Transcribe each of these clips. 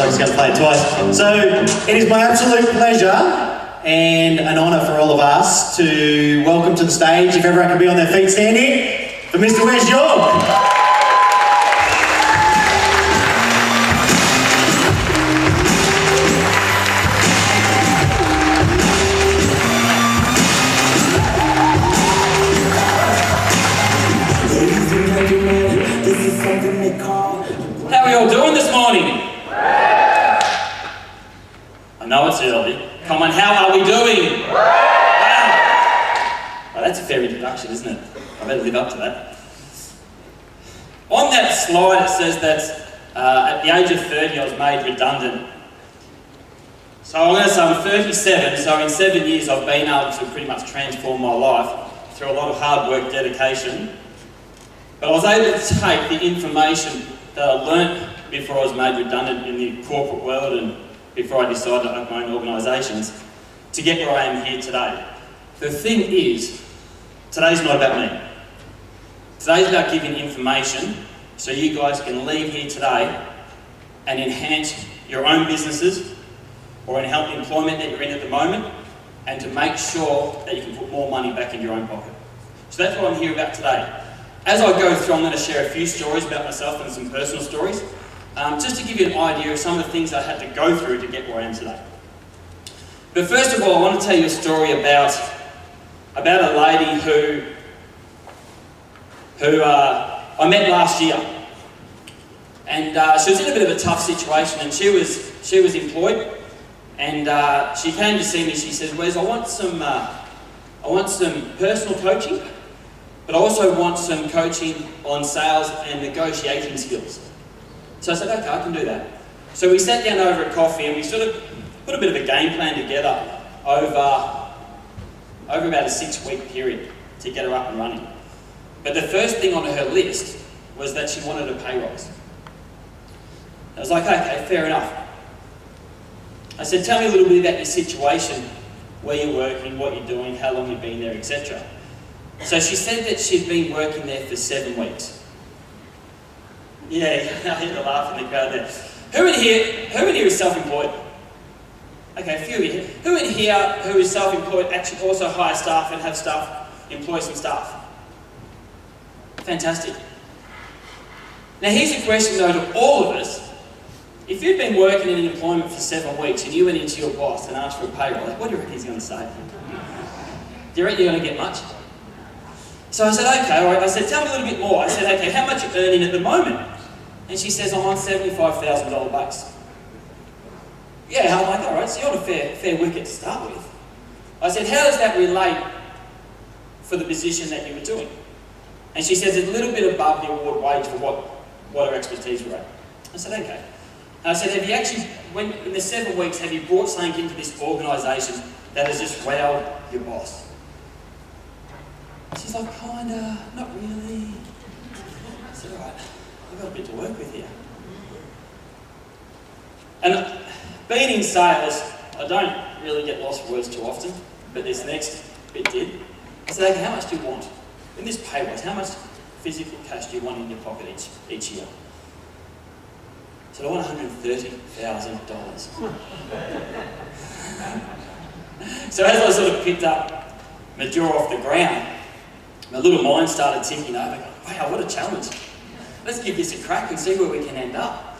like he's going to play it twice. So it is my absolute pleasure and an honour for all of us to welcome to the stage, if everyone can be on their feet standing, for Mr. Wes York. How are we all doing this morning? I know it's early. Come on, how are we doing? Wow. Well, that's a fair introduction, isn't it? I better live up to that. On that slide it says that at the age of 30 I was made redundant. So I'm going to say I'm 37, so in 7 years I've been able to pretty much transform my life through a lot of hard work, dedication. But I was able to take the information that I learnt before I was made redundant in the corporate world and before I decided to open my own organisations to get where I am here today. The thing is, today's not about me. Today's about giving information so you guys can leave here today and enhance your own businesses or in help the employment that you're in at the moment and to make sure that you can put more money back in your own pocket. So that's what I'm here about today. As I go through, I'm going to share a few stories about myself and some personal stories, just to give you an idea of some of the things I had to go through to get where I am today. But first of all, I want to tell you a story about a lady who I met last year, and she was in a bit of a tough situation, and she was employed, and she came to see me. She said, "Wes, I want some personal coaching. But I also want some coaching on sales and negotiating skills." So I said, okay, I can do that. So we sat down over a coffee and we sort of put a bit of a game plan together over about a 6-week period to get her up and running. But the first thing on her list was that she wanted a pay rise. I was like, okay, fair enough. I said, tell me a little bit about your situation, where you're working, what you're doing, how long you've been there, etc. So she said that she'd been working there for 7 weeks. Yeah, I hear the laugh in the crowd there. Who in here is self-employed? Okay, a few of you. Who in here who is self-employed actually also hire staff and have staff, employ some staff? Fantastic. Now here's a question though to all of us. If you'd been working in employment for 7 weeks and you went into your boss and asked for a pay rise, what do you reckon he's going to say? Do you reckon you're going to get much? So I said, okay, all right. I said, tell me a little bit more. I said, okay, how much are you earning at the moment? And she says, I'm on $75,000 bucks. Yeah, I'm like, all right, so you're on a fair wicket to start with. I said, how does that relate for the position that you were doing? And she says, it's a little bit above the award wage for what her expertise were at. I said, okay. And I said, have you actually, in the 7 weeks, have you brought something into this organisation that has just wowed your boss? She's like, kinda, not really. I said, all right, I've got a bit to work with here. And being in sales, I don't really get lost for words too often, but this next bit did. I said, okay, how much do you want? In this pay rise, how much physical cash do you want in your pocket each year? I said, I want $130,000. So as I sort of picked up my jaw off the ground, my little mind started ticking over, going, wow, what a challenge. Let's give this a crack and see where we can end up.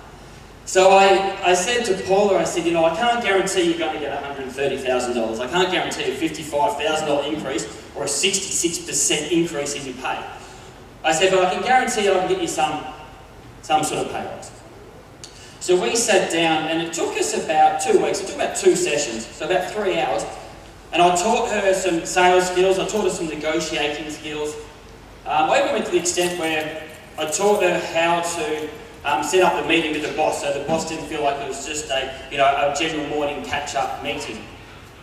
So I said to Paula, I said, you know, I can't guarantee you're going to get $130,000. I can't guarantee a $55,000 increase or a 66% increase in your pay. I said, but I can guarantee I can get you some sort of pay rise. So we sat down and it took us about 2 weeks. It took about 2 sessions, so about 3 hours. And I taught her some sales skills, I taught her some negotiating skills. I even went to the extent where I taught her how to set up the meeting with the boss, so the boss didn't feel like it was just a general morning catch-up meeting.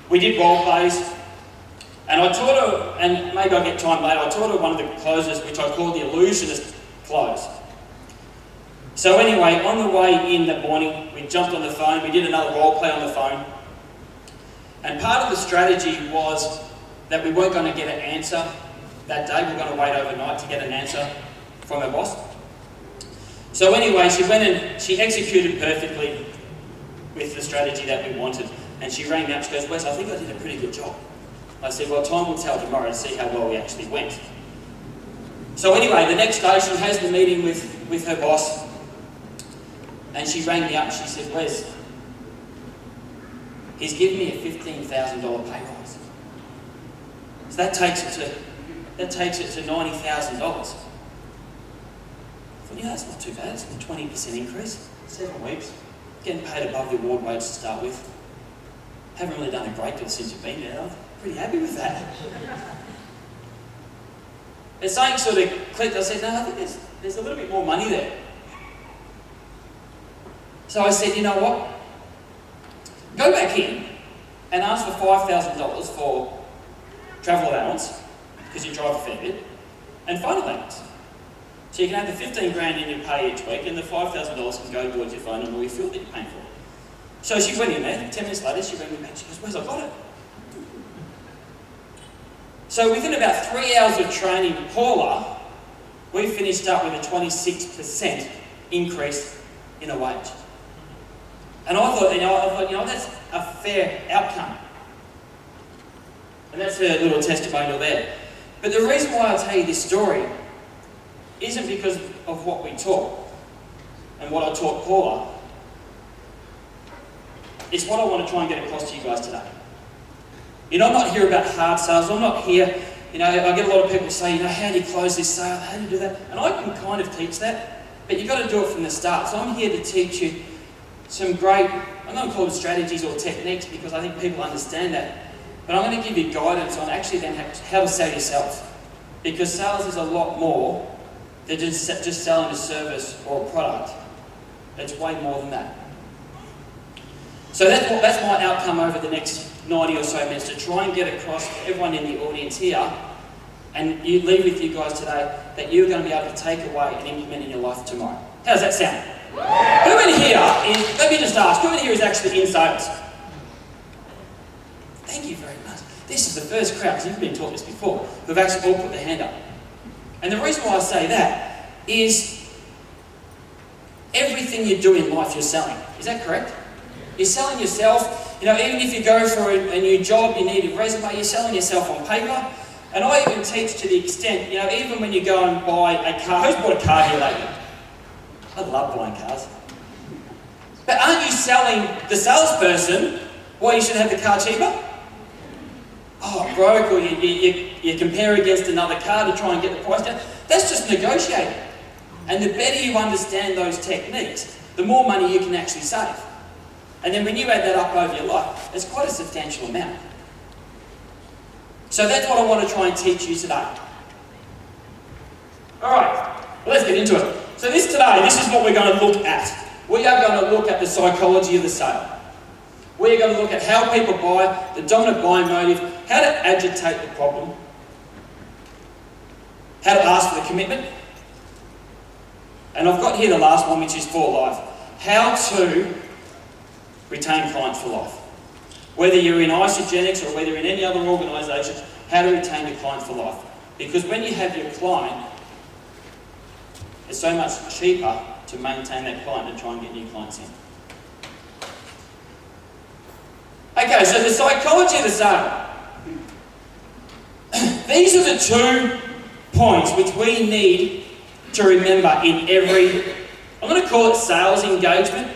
We did role plays, and I taught her, and maybe I'll get time later, I taught her one of the closes which I call the illusionist close. So anyway, on the way in that morning, we jumped on the phone, we did another role play on the phone. And part of the strategy was that we weren't going to get an answer that day. We were going to wait overnight to get an answer from our boss. So anyway, she went and she executed perfectly. with the strategy that we wanted. And she rang me up, she goes, Wes, I think I did a pretty good job. I said, well, time will tell tomorrow to see how well we actually went. So anyway, the next day she has the meeting with her boss, and she rang me up and she said, Wes, he's given me a $15,000 pay rise. So that takes it to $90,000. I thought, that's not too bad. It's a 20% increase, 7 weeks. Getting paid above the award wage to start with. Haven't really done a great deal since you've been there. I'm pretty happy with that. And something sort of clicked. I said, no, I think there's a little bit more money there. So I said, you know what? Go back in and ask for $5,000 for travel allowance, because you drive a fair bit, and phone allowance. So you can have the 15 grand in your pay each week, and the $5,000 can go towards your phone and all your fuel that you're paying for. So she went in there, 10 minutes later, she rang me back, she goes, Wes, I got it. So within about 3 hours of training Paula, we finished up with a 26% increase in a wage. And I thought, that's a fair outcome. And that's her little testimonial there. But the reason why I tell you this story isn't because of what we taught and what I taught Paula. It's what I want to try and get across to you guys today. I'm not here about hard sales. I'm not here, I get a lot of people say, how do you close this sale? How do you do that? And I can kind of teach that, but you've got to do it from the start. So I'm here to teach you some great, I'm not going to call them strategies or techniques because I think people understand that. But I'm going to give you guidance on actually then how to sell yourself. Because sales is a lot more than just selling a service or a product. It's way more than that. So that's my outcome over the next 90 or so minutes, to try and get across to everyone in the audience here, and you leave with you guys today, that you're going to be able to take away and implement in your life tomorrow. How does that sound? Who in here is, let me just ask, who in here is actually in sales? Thank you very much. This is the first crowd, because you've been taught this before, who've actually all put their hand up. And the reason why I say that is everything you do in life you're selling. Is that correct? You're selling yourself. Even if you go for a new job, you need a resume, you're selling yourself on paper. And I even teach to the extent, even when you go and buy a car. Who's bought a car here lately? I love buying cars. But aren't you selling the salesperson why you should have the car cheaper? Oh, broke, or you compare against another car to try and get the price down. That's just negotiating. And the better you understand those techniques, the more money you can actually save. And then when you add that up over your life, it's quite a substantial amount. So that's what I want to try and teach you today. Alright, well, let's get into it. So this is what we're going to look at. We are going to look at the psychology of the sale. We're going to look at how people buy, the dominant buying motive, how to agitate the problem, how to ask for the commitment, and I've got here the last one, which is for life. How to retain clients for life. Whether you're in Isogenics or whether you're in any other organisation, how to retain your client for life. Because when you have your client, it's so much cheaper to maintain that client and try and get new clients in. Okay, so the psychology of the sale. These are the 2 points which we need to remember in every, I'm going to call it sales engagement.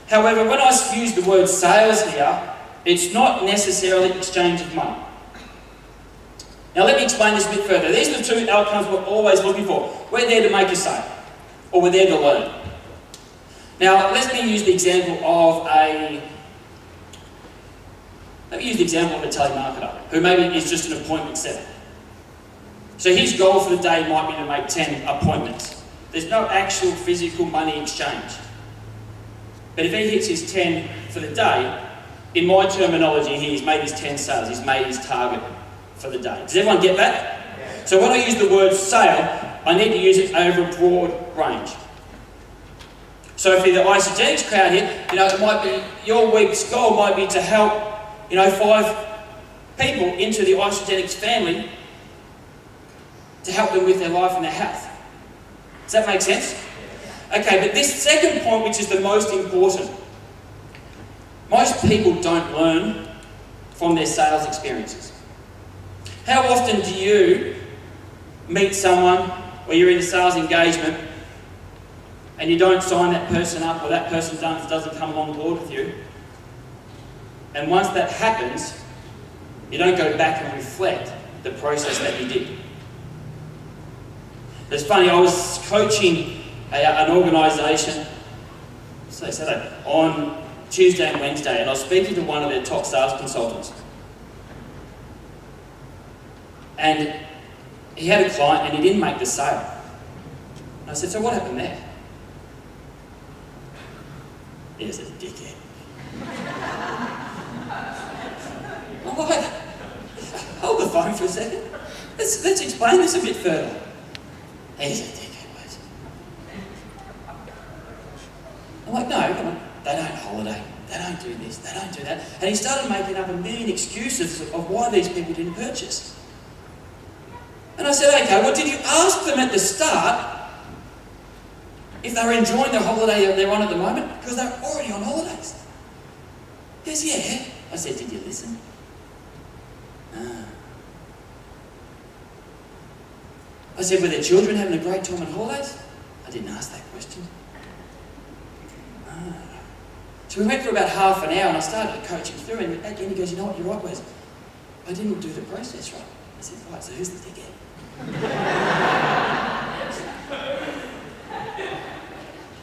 However, when I use the word sales here, it's not necessarily exchange of money. Now let me explain this a bit further. These are the 2 outcomes we're always looking for. We're there to make a sale, or we're there to learn. Now let me use the example of a telemarketer who maybe is just an appointment setter. So his goal for the day might be to make 10 appointments. There's no actual physical money exchange. But if he hits his 10 for the day, in my terminology, he's made his 10 sales, he's made his target for the day. Does everyone get that? Yeah. So when I use the word sale, I need to use it over a broad range. So for the Isogenics crowd here, it might be, your week's goal might be to help, 5 people into the Isogenics family to help them with their life and their health. Does that make sense? Okay, but this second point, which is the most important, Most people don't learn from their sales experiences. How often do you meet someone or you're in a sales engagement and you don't sign that person up, or that person doesn't come on board with you, and once that happens, you don't go back and reflect the process that you did? It's funny, I was coaching an organisation on Tuesday and Wednesday, and I was speaking to one of their top sales consultants. And he had a client and he didn't make the sale. And I said, so what happened there? He was a dickhead. I'm like, hold the phone for a second. Let's explain this a bit further. He's a dickhead, Wes. I'm like, no, come on. They don't holiday. They don't do this. They don't do that. And he started making up a million excuses of why these people didn't purchase. And I said, okay, well, did you ask them at the start if they were enjoying the holiday that they're on at the moment? Because they're already on holidays. He goes, yeah. I said, did you listen? No. I said, were their children having a great time on holidays? I didn't ask that question. No. So we went for about half an hour and I started coaching through, and at the end he goes, you know what, you're right, Wes. I didn't do the process right. I said, right, so who's the dickhead?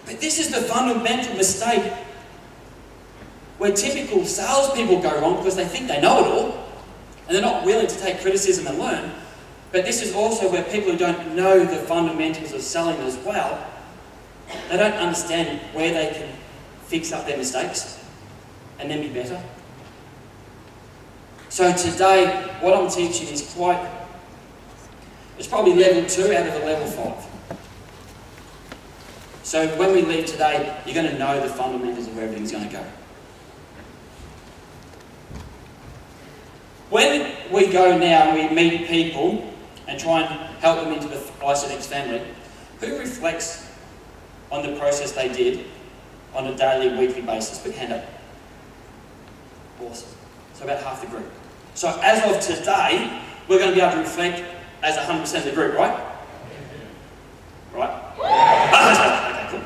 But this is the fundamental mistake where typical salespeople go wrong, because they think they know it all and they're not willing to take criticism and learn. But this is also where people who don't know the fundamentals of selling as well, they don't understand where they can fix up their mistakes and then be better. So today, what I'm teaching is it's probably level 2 out of the level 5. So when we leave today, you're going to know the fundamentals of where everything's going to go. When we go now and we meet people and try and help them into the ICX family, who reflects on the process they did on a daily, weekly basis? Put your hand up. Awesome. So about half the group. So as of today, we're going to be able to reflect as 100% of the group, right? Right? Okay, cool.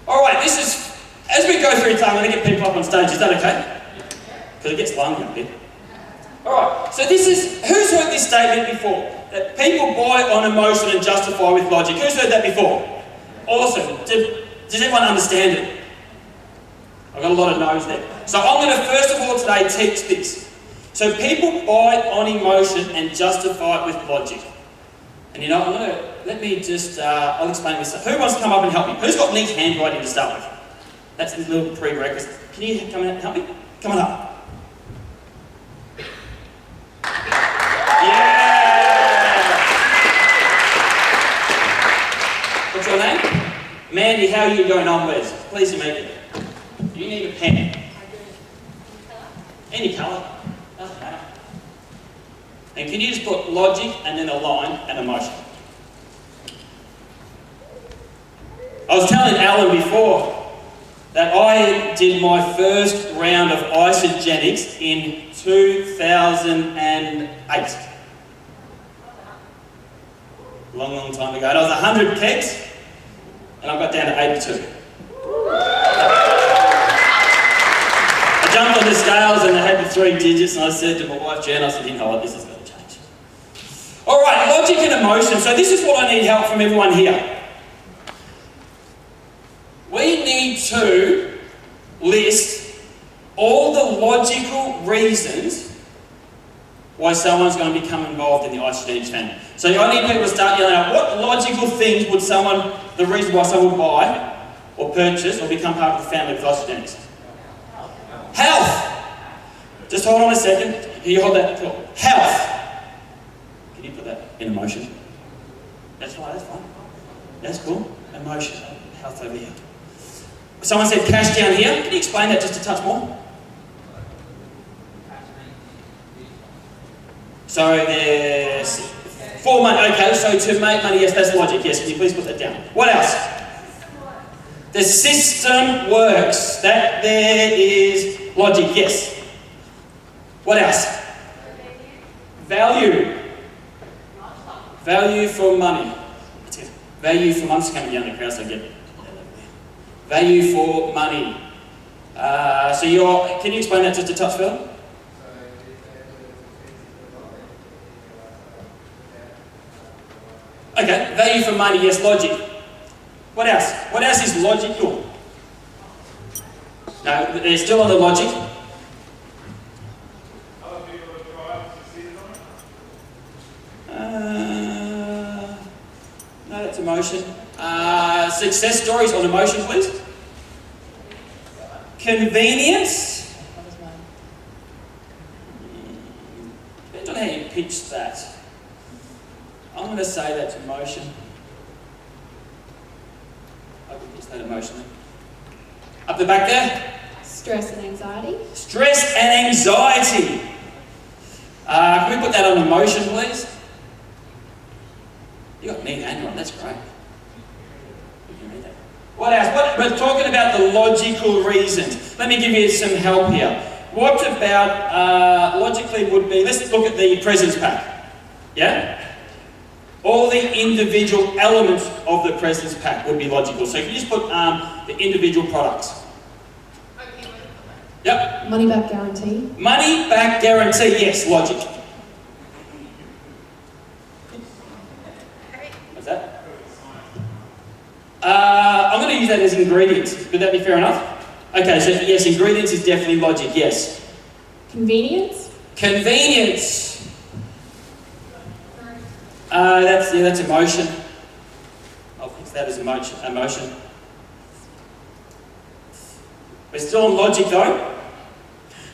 Alright, this is, as we go through time, I'm going to get people up on stage. Is that okay? Because it gets lonely up here. Alright, so this is, who's heard this statement before? That people buy on emotion and justify with logic. Who's heard that before? Awesome. Does everyone understand it? I've got a lot of no's there. So I'm going to first of all today teach this. So people buy on emotion and justify it with logic. And you know, I'll explain this. Who wants to come up and help me? Who's got neat handwriting to start with? That's the little prerequisite. Can you come and help me? Come on up. Yeah! What's your name? Mandy, how are you going on, Wes? Pleased to meet you. You need a pen. Any colour. Doesn't matter. And can you just put logic and then a line and emotion? I was telling Alan before that I did my first round of isogenics in 2008. Long time ago. And I was 100 kegs, and I got down to 82. I jumped on the scales and I had the 3 digits, and I said to my wife Jen, I said, you know what, this is going to change. Alright, logic and emotion. So this is what I need help from everyone here. We need to list all the logical reasons why someone's going to become involved in the isogenics family. So I need people to start yelling out, what logical things would the reason why someone would buy or purchase or become part of the family with isogenics? Health. Just hold on a second. Can you hold that? Cool. Health. Can you put that in emotion? That's fine, that's fine. That's cool. Emotion. Health over here. Someone said cash down here. Can you explain that just a touch more? So there's 4 money. Okay, so to make money, yes, that's logic. Yes, can you please put that down? What else? The system works. That there is logic, yes. What else? Value. Value for money. Value for money. I'm just coming down the crowd so I get it. Value for money. Can you explain that just a touch, Phil? Okay, value for money, yes, logic. What else? What else is logical? No, they're still on the logic. No, that's emotion. Success stories on emotion, please. Convenience. Depends on how you pitch that. I'm going to say that's emotion. I can pitch that emotionally. Up the back there. Stress and anxiety. Stress and anxiety. Can we put that on emotion, please? You got me and on. That's great. We can read that. What else? We're talking about the logical reasons. Let me give you some help here. What about logically would be? Let's look at the presents pack. Yeah. All the individual elements of the presents pack would be logical. So you can just put the individual products. Yep. Money back guarantee. Money back guarantee, yes, logic. What's that? I'm going to use that as ingredients. Would that be fair enough? Okay, so yes, ingredients is definitely logic, yes. Convenience. Convenience. That's emotion. I'll fix that as emotion. We're still on logic though.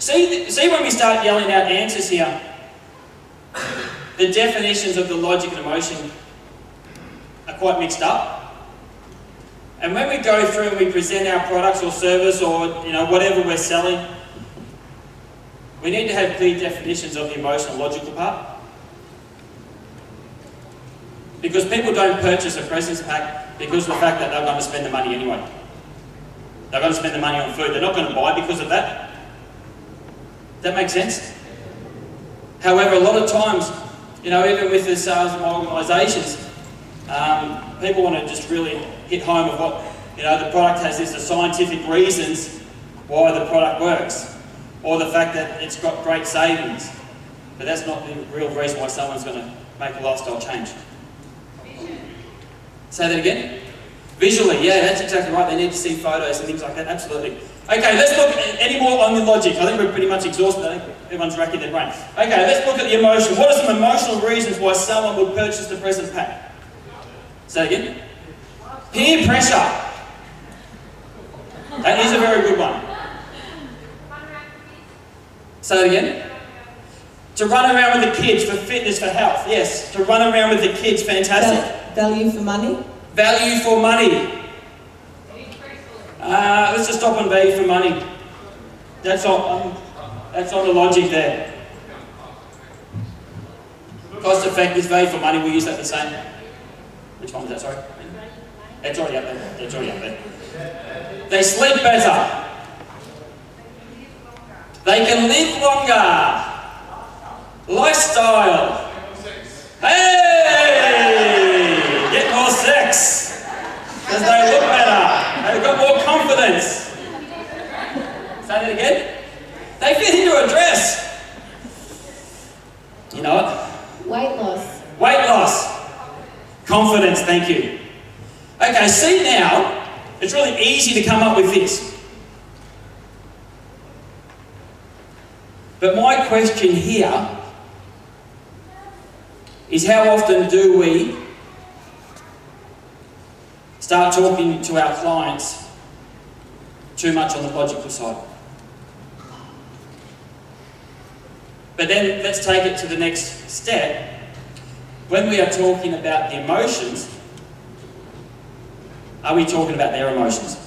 See when we start yelling out answers here, the definitions of the logic and emotion are quite mixed up. And when we go through and we present our products or service or whatever we're selling, we need to have clear definitions of the emotional and logical part. Because people don't purchase a presents pack because of the fact that they're going to spend the money anyway. They're going to spend the money on food. They're not going to buy because of that. Does that make sense? However, a lot of times, even with the sales organisations, people want to just really hit home of what, the product has the scientific reasons why the product works, or the fact that it's got great savings. But that's not the real reason why someone's going to make a lifestyle change. Say that again? Visually, yeah, that's exactly right. They need to see photos and things like that, absolutely. Okay, let's look at any more on the logic. I think we're pretty much exhausted. I think everyone's racking their brain. Okay, let's look at the emotion. What are some emotional reasons why someone would purchase the present pack? Say it again? Peer pressure. That is a very good one. Say it again? To run around with the kids for fitness, for health. Yes, to run around with the kids, fantastic. Value for money. Value for money. Let's just stop on value for money. That's on the logic there. Cost effective, value for money, we'll use that the same. Which one was that, sorry? It's already up there. It's already up there. They sleep better. They can live longer. Lifestyle. Hey! Get more sex. Because they look better. They've got more confidence. Say that again? They fit into a dress. You know it? Weight loss. Weight loss. Confidence, thank you. Okay, see now, it's really easy to come up with this. But my question here is how often do we start talking to our clients too much on the logical side? But then let's take it to the next step. When we are talking about the emotions, are we talking about their emotions?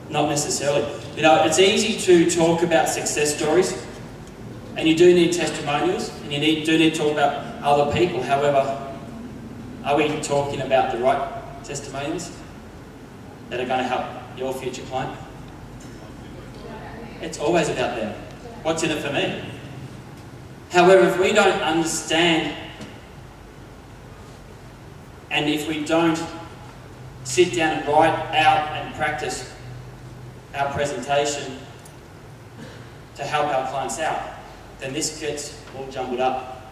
Not necessarily. You know, it's easy to talk about success stories, and you do need testimonials, and you do need to talk about other people. However, are we talking about the right testimonials that are going to help your future client? It's always about them. What's in it for me? However, if we don't understand and if we don't sit down and write out and practice our presentation to help our clients out, then this gets all jumbled up.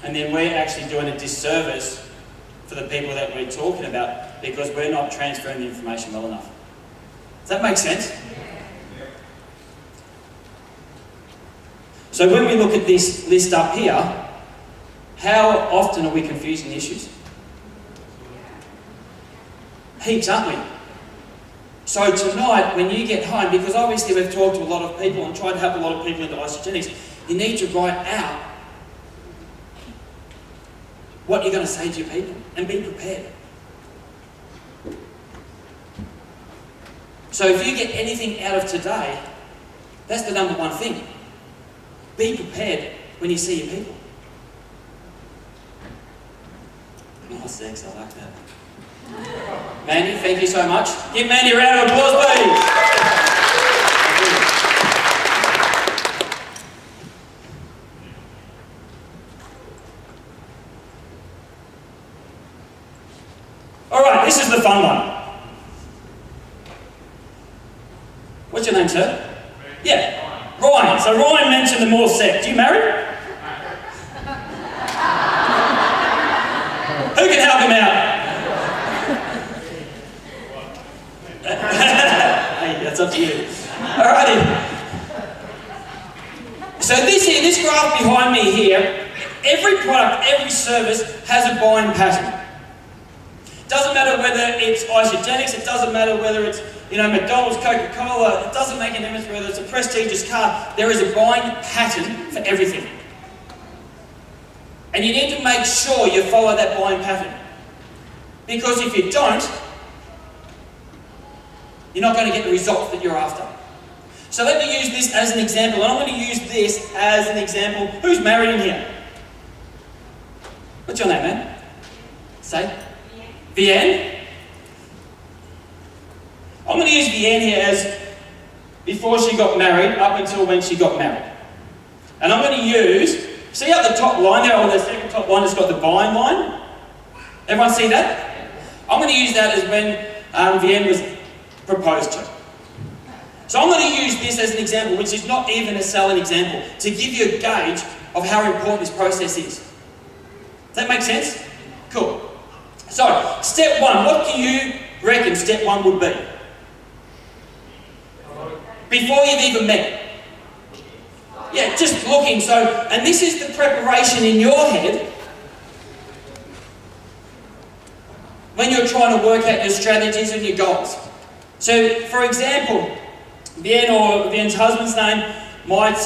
And then we're actually doing a disservice for the people that we're talking about because we're not transferring the information well enough. Does that make sense? So when we look at this list up here, how often are we confusing issues? Heaps, aren't we? So tonight, when you get home, because obviously we've talked to a lot of people and tried to help a lot of people into isogenics, you need to write out what you're going to say to your people and be prepared. So if you get anything out of today, that's the number one thing. Be prepared when you see your people. Nice sex, I like that. Mandy, thank you so much. Give Mandy a round of applause, please. All right, this is the fun one. What's your name, sir? Yeah, Ryan. So Ryan mentioned the more sex. You married? Who can help him out? Hey, that's up to you. Alrighty. So this graph behind me here, every product, every service has a buying pattern. Doesn't matter whether it's isogenics, it doesn't matter whether it's McDonald's, Coca-Cola, it doesn't make a difference whether it's a prestigious car, there is a buying pattern for everything. And you need to make sure you follow that buying pattern. Because if you don't, you're not going to get the results that you're after. So let me use this as an example, and I'm going to use this as an example. Who's married in here? What's your name, man? Say? Vienne? I'm going to use Vienne here as before she got married, up until when she got married. And I'm going to use, see at the top line there, or the second top line has got the buying line? Everyone see that? I'm going to use that as when Vienne was proposed to. So I'm going to use this as an example, which is not even a selling example, to give you a gauge of how important this process is. Does that make sense? Cool. So, step one, what do you reckon step one would be? Before you've even met. Yeah, just looking. So, and this is the preparation in your head when you're trying to work out your strategies and your goals. So, for example, Vienne or Vienne's husband's name might,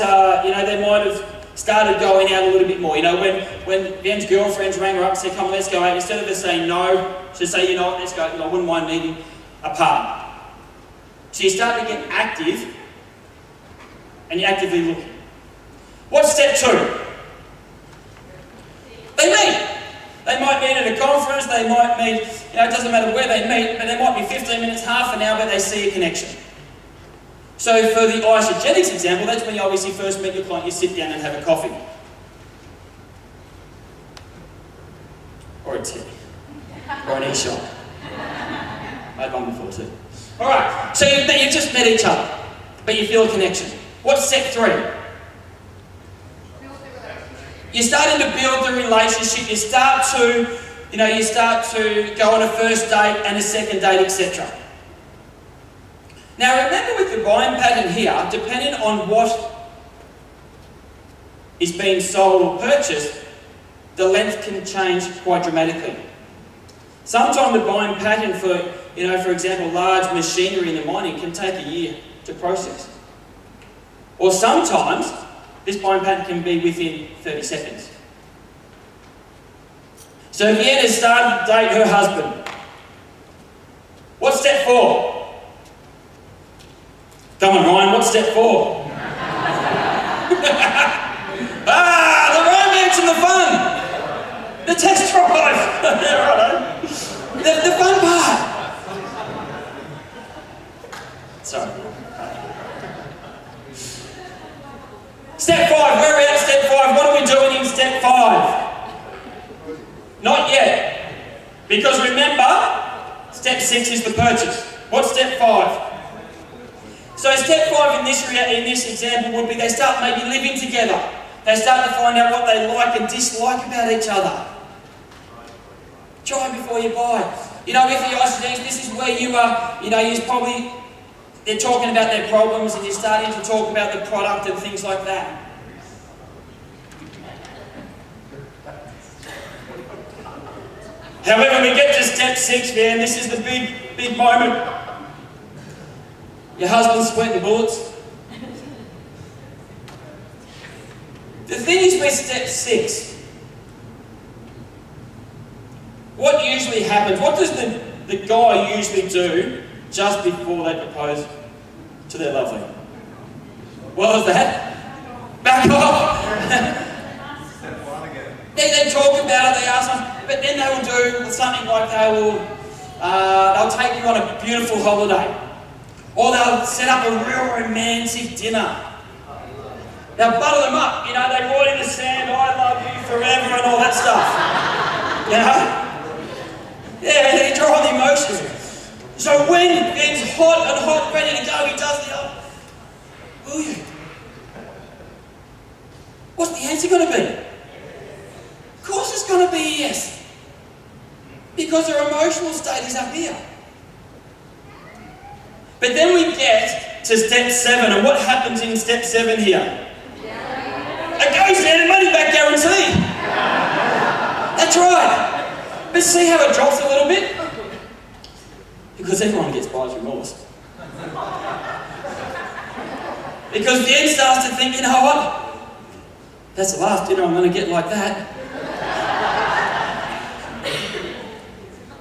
they might have started going out a little bit more. When Vienne's girlfriends rang her up and said, come on, let's go out, instead of her saying no, she'd say, you know what, let's go, I wouldn't mind meeting apart. So you start to get active, and you're actively looking. What's step two? They meet. They might meet at a conference, they might meet, it doesn't matter where they meet, but there might be 15 minutes, half an hour, but they see a connection. So for the isogenics example, that's when you obviously first meet your client, you sit down and have a coffee. Or a tea. Or an e-shot. I had one before too. Alright, so you've just met each other, but you feel a connection. What's step three? You're starting to build the relationship, you start to go on a first date and a second date, etc. Now remember with the buying pattern here, depending on what is being sold or purchased, the length can change quite dramatically. Sometimes the buying pattern for example, large machinery in the mining can take a year to process. Or sometimes this buying pattern can be within 30 seconds. So Vienne has started to date her husband. What's step four? Come on, Ryan, what's step four? The romance and the fun! The test drive! Yeah, righto. The fun part. Sorry. Step 5, where are we at step 5? What are we doing in step 5? Not yet. Because remember, step 6 is the purchase. What's step 5? So step 5 in this example would be they start maybe living together. They start to find out what they like and dislike about each other. Try before you buy. You know, with the ICDs, this is where you are, they're talking about their problems and you're starting to talk about the product and things like that. However, we get to step 6, man, this is the big moment. Your husband's sweating bullets. The thing is with step 6, what usually happens, what does the guy usually do just before they propose to their lovely? What was that? Back off! They talk about it, they ask them, but then they will do something like they'll take you on a beautiful holiday. Or they'll set up a real romantic dinner. They'll butter them up, they write in the sand, I love you forever and all that stuff. Yeah, they draw on the emotions. So when it's hot and hot, ready to go, he does the old, will you? What's the answer going to be? Of course it's going to be yes. Because their emotional state is up here. But then we get to step 7, and what happens in step 7 here? A go standard money back guarantee. That's right. But see how it drops a little bit? Because everyone gets buyer's remorse. Because then starts to think, you know what? That's the last dinner I'm going to get like that.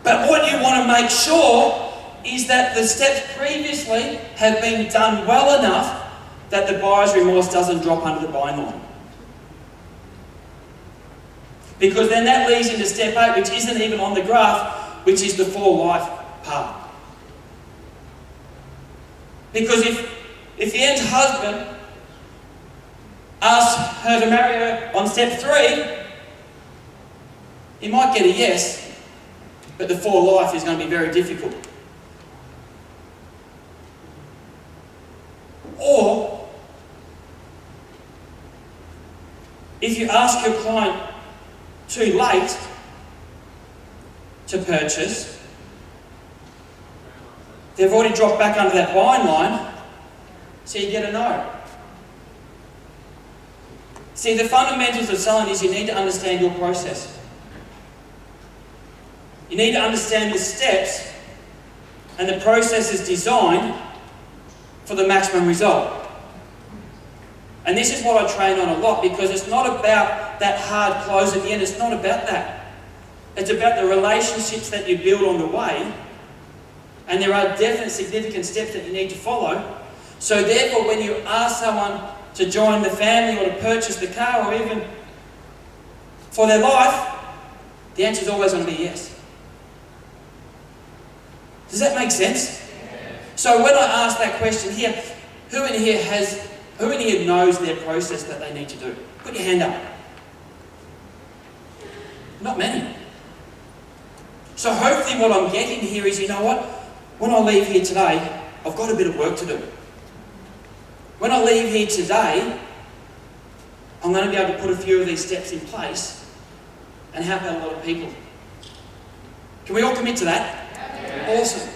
But what you want to make sure is that the steps previously have been done well enough that the buyer's remorse doesn't drop under the buying line. Because then that leads into step 8, which isn't even on the graph, which is the for life part. Because if the Ann's husband asks her to marry her on step 3, he might get a yes, but the for life is going to be very difficult. Or, if you ask your client too late to purchase, they've already dropped back under that buying line, so you get a no. See, the fundamentals of selling is you need to understand your process. You need to understand the steps, and the process is designed for the maximum result. And this is what I train on a lot, because it's not about that hard close at the end. It's not about that. It's about the relationships that you build on the way, and there are definite significant steps that you need to follow. So therefore, when you ask someone to join the family or to purchase the car or even for their life, the answer is always going to be yes. Does that make sense? So when I ask that question here, who in here knows their process that they need to do? Put your hand up. Not many. So hopefully what I'm getting here is, you know what? When I leave here today, I've got a bit of work to do. When I leave here today, I'm going to be able to put a few of these steps in place and help out a lot of people. Can we all commit to that? Awesome.